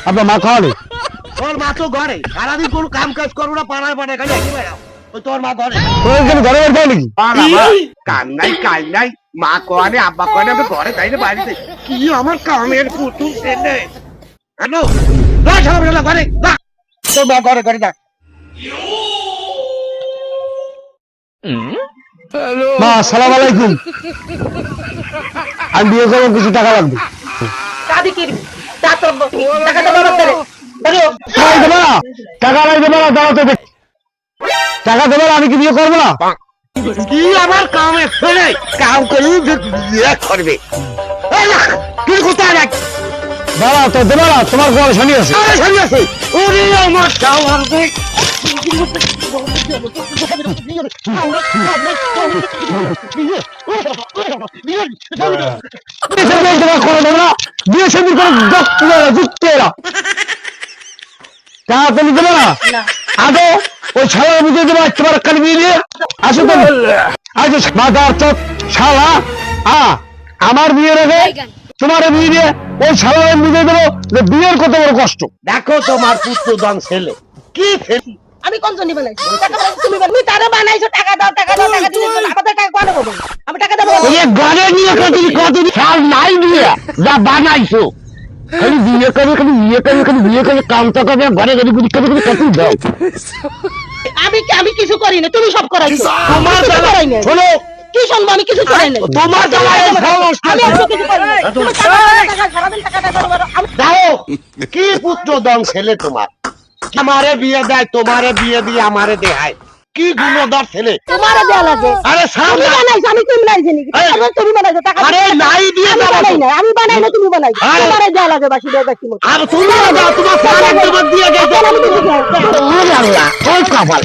আপনার মা খাওয়ালে? তোর মা তো ঘরে সারাদিন কোনো কাম কাজ করবো না, পাড়ায় পাড়ায় খালি একই বেড়াও। তোর মা ঘরে ঘরে নাকি? কাম নাই কাজ নাই, মা কনে আব্বা কনে আমি ঘরে তাই না বাড়িতে। কি আমার কামের পুতুল ছেলে। হ্যালো সকালবেলা ঘরে যা, তোর মা ঘরে ঘরে যা। মা আসসালাম আলাইকুম। আমি বিয়ে করবো, কিছু টাকা লাগবে। টাকা লাগবে না, দাঁড়াতে দেখ। টাকা দেবে না, আমি কি বিয়ে করবো না? কি আমার কামের ছেলে, কাম করে বিয়ে করবে। তুই কোথায় রাখ, দাঁড়া তো দেবে না, তোমার ঘরে শনি আছে। শনি আছে। ওরে আমার চাওয়ার দেখ, বিয়ে শাদী করে যুক্তি এরা টাকা তো নিতে পারা। আদৌ ওই শালা বুঝে দেবো তোমার কালি বিয়ে দিয়ে আসো তো। আজ মাদার চোখ শালা আমার বিয়ে রেখে তোমার বিয়ে দিয়ে ওই শালা বুঝে দেবো যে বিয়ের কত বড় কষ্ট। দেখো তোমার পুত্রদান ছেলে কি ফেলি। আমি কোন জন্য বানাইছি? তুমি তুমি তারে বানাইছো, টাকা দাও টাকা দাও টাকা দিলে আমাদের টাকা কোন হবে? আমি টাকা দেব। ওই ঘরে নিয়ে কতদিন খেয়াল নাই দিয়ে যা বানাইছো, খালি বিয়ে করে খালি বিয়ে করে খালি বিয়ে করে কামটা করে ঘরে ঘরে গুলি করে কত দাও। আমি কিছু করি না, তুমি সব করাইছো। তোমার করাই না। শোনো কি শুনবো? আমি কিছু করাই না। তোমার জ্বালায় আমি আর কিছু করি না। তুমি টাকা সারাদিন টাকা করো। আমি দাও কি পুত্রদান ছেলে তোমার। আমারে বিয়ে দেয়, তোমারে বিয়ে দিয়ে আমারে দেয়। কি গুণধর ছেলে। তোমারে দেয়া লাগে। আরে আমি বানাইছি, আমি তুমি বানাইছি নাকি? তুমি বানাইছো টাকা। আরে নাই দিয়ে আমি দাও। বানাই না, আমি বানাই না, তুমি বানাইছো। তোমারে দেয়া লাগে বাকি দেয়া বাকি মত। আর তুমি দাও, তোমার পাড়ার তোমার দিয়ে গেছে। আমি কিছু করি না। ওরে আল্লাহ, ওই কপাল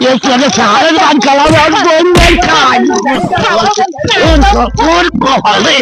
এই ছেলে সারা গান চালাবে আর বন্ধ খায় ওর কপালে।